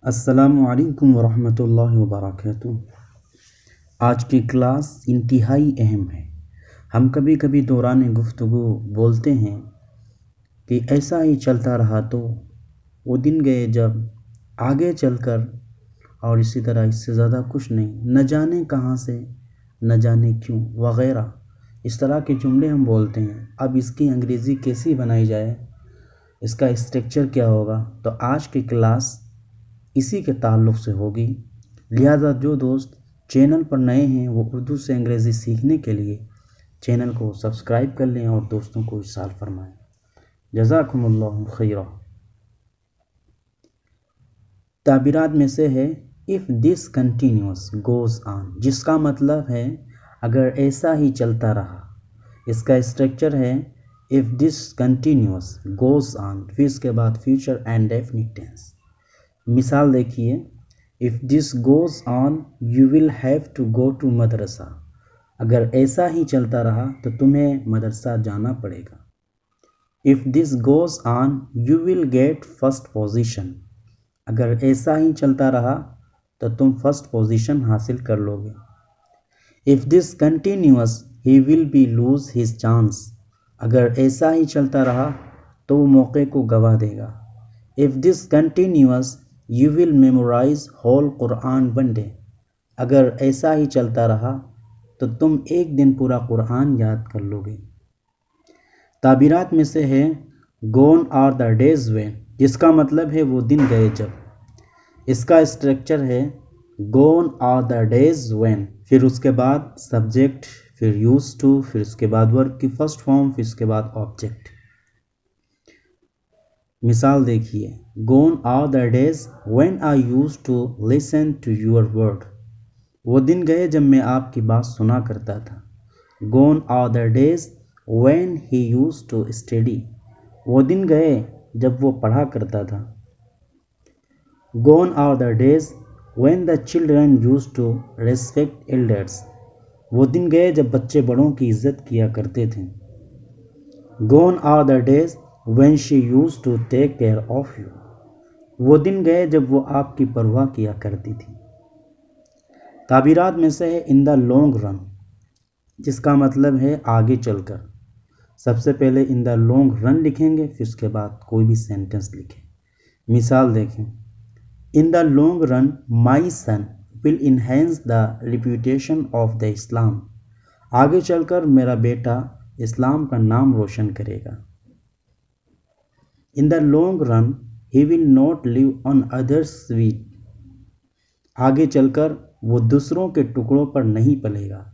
अस्सलामु अलैकुम वरहमतुल्लाहि वबरकातुहू। आज की क्लास इंतहाई अहम है। हम कभी कभी दौरान गुफ्तगू बोलते हैं कि ऐसा ही चलता रहा तो वो दिन गए जब आगे चलकर और इसी तरह इससे ज़्यादा कुछ नहीं, न जाने कहाँ से, न जाने क्यों वगैरह, इस तरह के जुमले हम बोलते हैं। अब इसकी अंग्रेज़ी कैसी बनाई जाए, इसका स्ट्रक्चर क्या होगा, तो आज की क्लास इसी के ताल्लुक़ से होगी। लिहाजा जो दोस्त चैनल पर नए हैं वो उर्दू से अंग्रेज़ी सीखने के लिए चैनल को सब्सक्राइब कर लें और दोस्तों को इरशाल फरमाएं। जज़ाकुमुल्लाहु खैरा। ताबीरात में से है if this continues goes on, जिसका मतलब है अगर ऐसा ही चलता रहा। इसका स्ट्रक्चर है if this continues goes on, फिर इसके बाद फ्यूचर एंड डेफिनिट टेंस। मिसाल देखिए, if this goes on you will have to go to madrasa, अगर ऐसा ही चलता रहा तो तुम्हें मदरसा जाना पड़ेगा। If this goes on you will get first position, अगर ऐसा ही चलता रहा तो तुम फर्स्ट पोजीशन हासिल कर लोगे। If this continuous he will be lose his chance, अगर ऐसा ही चलता रहा तो वो मौके को गवा देगा। If this continuous you will memorize whole Quran one day, अगर ऐसा ही चलता रहा तो तुम एक दिन पूरा कुरान याद कर लोगे। ताबीरात में से है गोन आर द डेज व्हेन, जिसका मतलब है वो दिन गए जब। इसका स्ट्रक्चर है गोन आर द डेज व्हेन, फिर उसके बाद सब्जेक्ट, फिर यूज्ड टू, फिर उसके बाद वर्ब की फर्स्ट फॉर्म, फिर उसके बाद ऑब्जेक्ट। मिसाल देखिए, gone are the days when I used to listen to your word, वो दिन गए जब मैं आपकी बात सुना करता था। Gone are the days when he used to study, वो दिन गए जब वो पढ़ा करता था। Gone are the days when the children used to respect elders, वो दिन गए जब बच्चे बड़ों की इज्जत किया करते थे। Gone are the days when she used to take care of you, वो दिन गए जब वो आपकी परवाह किया करती थी। ताबीरात में से है इन द लॉन्ग रन, जिसका मतलब है आगे चलकर। सबसे पहले इन द लॉन्ग रन लिखेंगे, फिर उसके बाद कोई भी सेंटेंस लिखें। मिसाल देखें, in the long run my son will enhance the reputation of the Islam, आगे चलकर मेरा बेटा इस्लाम का नाम रोशन करेगा। In the long run he will not live on others wheat, आगे चलकर वो दूसरों के टुकड़ों पर नहीं पलेगा।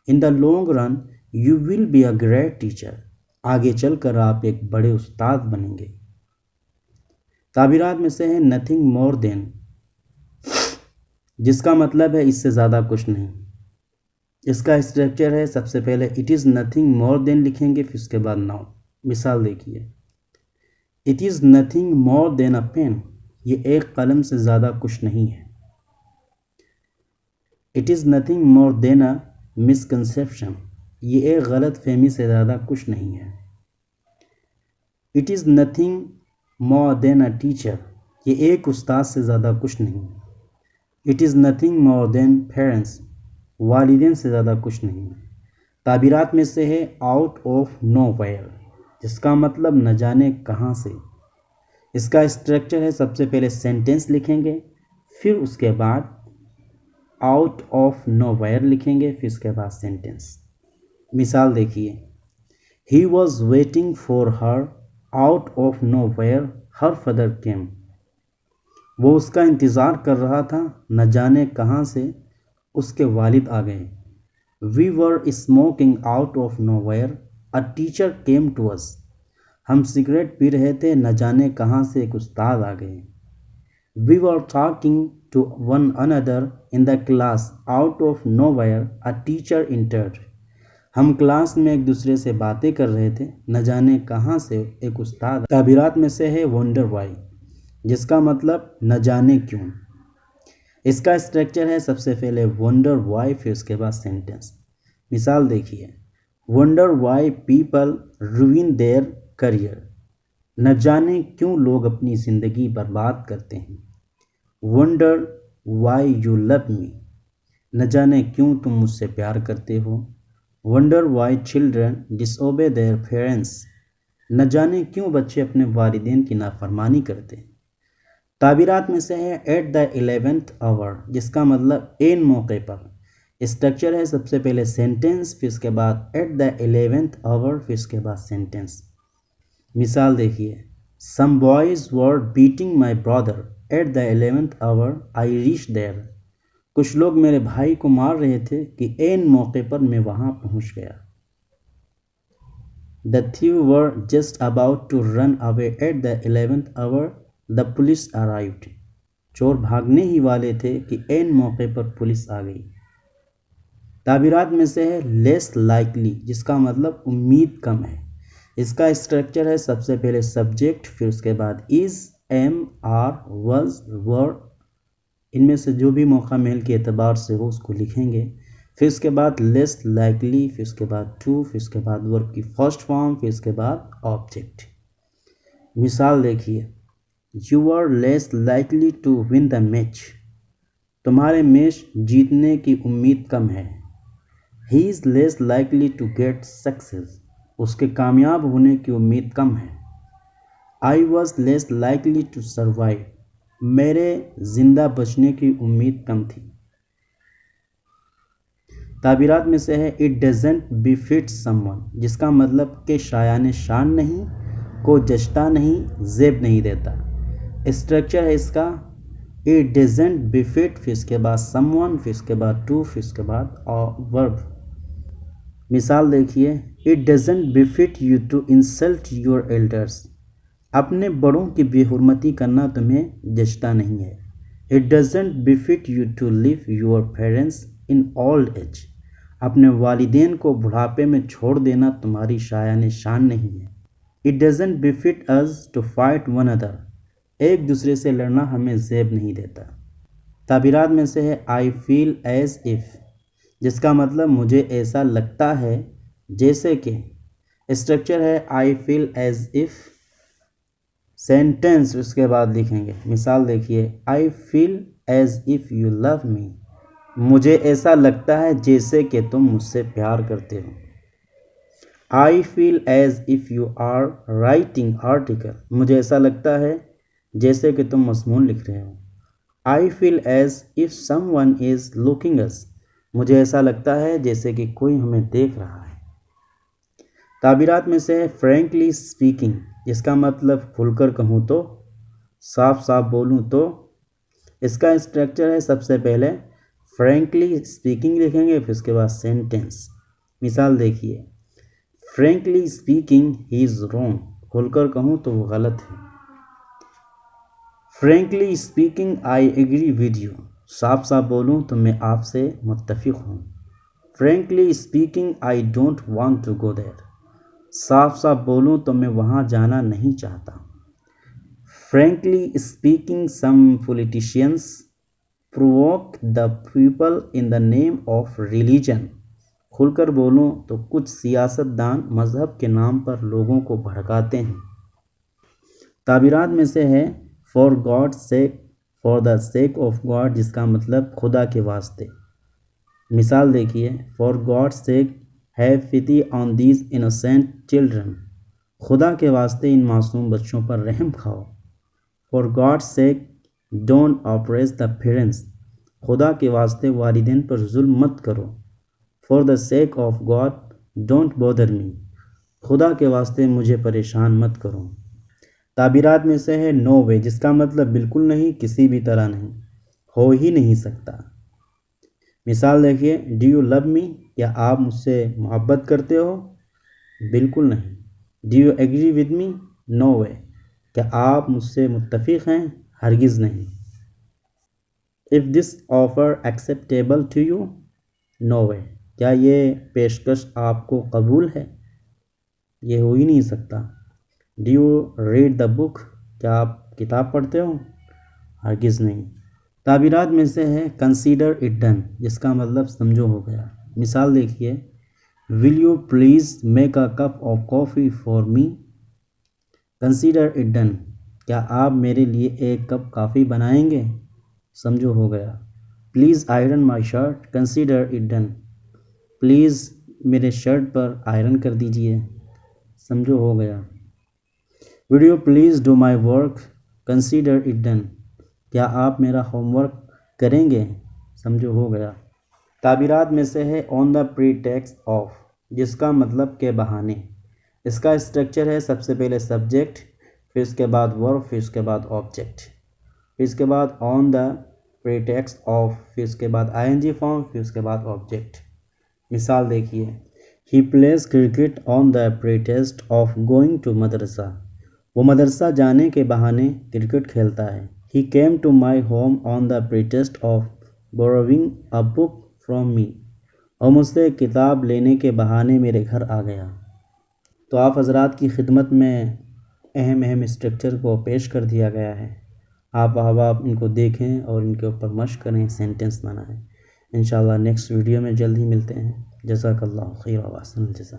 In the long run you will be a great teacher, आगे चलकर आप एक बड़े उस्ताद बनेंगे। ताबीरात में से है नथिंग मोर देन, जिसका मतलब है इससे ज़्यादा कुछ नहीं। इसका स्ट्रक्चर है सबसे पहले it is nothing more than लिखेंगे, फिर उसके बाद नाउन। मिसाल देखिए, it is nothing more than a pen, ये एक कलम से ज़्यादा कुछ नहीं है। It is nothing more than a misconception, ये एक गलत फहमी से ज़्यादा कुछ नहीं है। It is nothing more than a teacher, ये एक उस्ताद से ज़्यादा कुछ नहीं है। It is nothing more than parents, वालिदैन से ज़्यादा कुछ नहीं है। ताबीरात में से है आउट ऑफ नो वेयर, जिसका मतलब न जाने कहाँ से। इसका स्ट्रक्चर है सबसे पहले सेंटेंस लिखेंगे, फिर उसके बाद आउट ऑफ नो वेयर लिखेंगे, फिर उसके बाद सेंटेंस। मिसाल देखिए, he was waiting for her out of nowhere her father came, वो उसका इंतज़ार कर रहा था, न जाने कहाँ से उसके वालिद आ गए। We were smoking out of nowhere a teacher came to us, हम सिगरेट पी रहे थे, न जाने कहाँ से एक उस्ताद आ गए। We were talking to one another in the class out of nowhere a teacher entered, हम क्लास में एक दूसरे से बातें कर रहे थे, न जाने कहाँ से एक उस्ताद। ताबीरात में से है वंडर वाई, जिसका मतलब न जाने क्यों। इसका स्ट्रक्चर है सबसे पहले वंडर वाई, फिर उसके बाद सेंटेंस। मिसाल देखिए, wonder why people रूइन their career, न जाने क्यों लोग अपनी ज़िंदगी बर्बाद करते हैं। वंडर वाई यू लव मी, न जाने क्यों तुम मुझसे प्यार करते हो। Wonder why children disobey their parents, न जाने क्यों बच्चे अपने वालिदैन की नाफरमानी करते हैं। ताबीरात में से है एट द 11th आवर, जिसका मतलब एन मौके पर। स्ट्रक्चर है सबसे पहले सेंटेंस, फिर उसके बाद एट द 11th आवर, फिर उसके बाद सेंटेंस। मिसाल देखिए, some boys were beating my brother at the 11th hour I reach there. कुछ लोग मेरे भाई को मार रहे थे कि एन मौके पर मैं वहां पहुंच गया। The thief were just about to run away at the 11th hour the police arrived. चोर भागने ही वाले थे कि एन मौके पर पुलिस आ गई। ताबीरात में से है लेस लाइकली, जिसका मतलब उम्मीद कम है। इसका स्ट्रक्चर है सबसे पहले सब्जेक्ट, फिर उसके बाद इज, एम, आर, वज, वर। इनमें से जो भी मौका मेल के एतबार से हो उसको लिखेंगे। फिर उसके बाद लेस लाइकली, फिर उसके बाद टू, फिर उसके बाद वर्ब की फर्स्ट फॉर्म, फिर उसके बाद ऑब्जेक्ट। मिसाल देखिए, you are less likely to win the match, तुम्हारे मैच जीतने की उम्मीद कम है। He is less likely to get success, उसके कामयाब होने की उम्मीद कम है। I was less likely to survive, मेरे जिंदा बचने की उम्मीद कम थी। ताबीरात में से है इट डजेंट बिफिट समवन, जिसका मतलब कि शायान शान नहीं, को जचता नहीं, जेब नहीं देता। स्ट्रक्चर है इसका इट डजेंट बिफिट, फिर इसके बाद समवन, फिर इसके बाद टू, फिर इसके बाद वर्ब। मिसाल देखिए, it doesn't befit you to insult your elders, अपने बड़ों की बेहुरमती करना तुम्हें जचता नहीं है। It doesn't befit you to live your parents in old age, अपने वालिदैन को बुढ़ापे में छोड़ देना तुम्हारी शायान शान नहीं है। It doesn't befit us to fight one other, एक दूसरे से लड़ना हमें जेब नहीं देता। ताबीरात में से है आई फील एज इफ़, जिसका मतलब मुझे ऐसा लगता है जैसे कि। स्ट्रक्चर है I feel as if, sentence उसके बाद लिखेंगे। मिसाल देखिए, I feel as if you love me, मुझे ऐसा लगता है जैसे कि तुम मुझसे प्यार करते हो। I feel as if you are writing article, मुझे ऐसा लगता है जैसे कि तुम मज़मून लिख रहे हो। I feel as if someone is looking us, मुझे ऐसा लगता है जैसे कि कोई हमें देख रहा है। ताबीरात में से है फ्रैंकली स्पीकिंग, इसका मतलब खुलकर कहूँ तो, साफ साफ बोलूँ तो। इसका स्ट्रक्चर है सबसे पहले फ्रैंकली स्पीकिंग लिखेंगे, फिर उसके बाद सेंटेंस। मिसाल देखिए, frankly speaking he is wrong, खुलकर कहूँ तो वो गलत है। Frankly speaking I agree with you, साफ साफ बोलूँ तो मैं आपसे मुत्तफिक हूँ। Frankly speaking I don't want to go there, साफ साफ बोलूँ तो मैं वहाँ जाना नहीं चाहता। Frankly speaking some politicians provoke the people in the name of religion, खुलकर बोलूँ तो कुछ सियासतदान मज़हब के नाम पर लोगों को भड़काते हैं। ताबीरात में से है for God sake, for the sake of God, जिसका मतलब खुदा के वास्ते। मिसाल देखिए, for God sake have pity on these innocent children, खुदा के वास्ते इन मासूम बच्चों पर रहम खाओ। For God sake don't oppress the parents, खुदा के वास्ते वालिदैन पर जुल्म मत करो। For the sake of God don't bother me, खुदा के वास्ते मुझे परेशान मत करो। ताबीरात में से है नो वे, जिसका मतलब बिल्कुल नहीं, किसी भी तरह नहीं, हो ही नहीं सकता। मिसाल देखिए, डू यू लव मी, क्या आप मुझसे मोहब्बत करते हो? बिल्कुल नहीं। Do you agree with me? No way, क्या आप मुझसे मुत्तफिक हैं? हरगिज़ नहीं। If this offer acceptable to you? No way, क्या ये पेशकश आपको कबूल है? ये हो ही नहीं सकता। Do you read the book, क्या आप किताब पढ़ते हो? हरगिज़ नहीं। ताबीरात में से है कंसीडर इट डन, जिसका मतलब समझो हो गया। मिसाल देखिए, will you please make a cup of coffee for me? Consider it done, क्या आप मेरे लिए एक कप कॉफ़ी बनाएंगे? समझो हो गया। Please iron my shirt, consider it done. Please मेरे शर्ट पर आयरन कर दीजिए, समझो हो गया। Would you please do my work, consider it done. क्या आप मेरा होमवर्क करेंगे, समझो हो गया। ताबीरात में से है ऑन द प्रीटेक्स्ट ऑफ, जिसका मतलब के बहाने। इसका स्ट्रक्चर है सबसे पहले सब्जेक्ट, फिर इसके बाद वर्ब, फिर इसके बाद ऑब्जेक्ट, फिर इसके बाद ऑन द प्रीटेक्स्ट ऑफ, फिर इसके बाद आईएनजी फॉर्म, फिर उसके बाद ऑब्जेक्ट। मिसाल देखिए, he plays cricket on the pretext of going to madrasa. वो मदरसा जाने के बहाने क्रिकेट खेलता है। He came to my home on the pretext of borrowing a book from me. और मुझसे एक किताब लेने के बहाने मेरे घर आ गया। तो आप हजरात की खिदमत में अहम स्ट्रक्चर को पेश कर दिया गया है। आप इनको देखें और इनके ऊपर मश्क करें, सेंटेंस बनाएं। इंशाल्लाह नेक्स्ट वीडियो में जल्द ही मिलते हैं। जज़ाकल्लाहु खैर व अहसन जज़ा।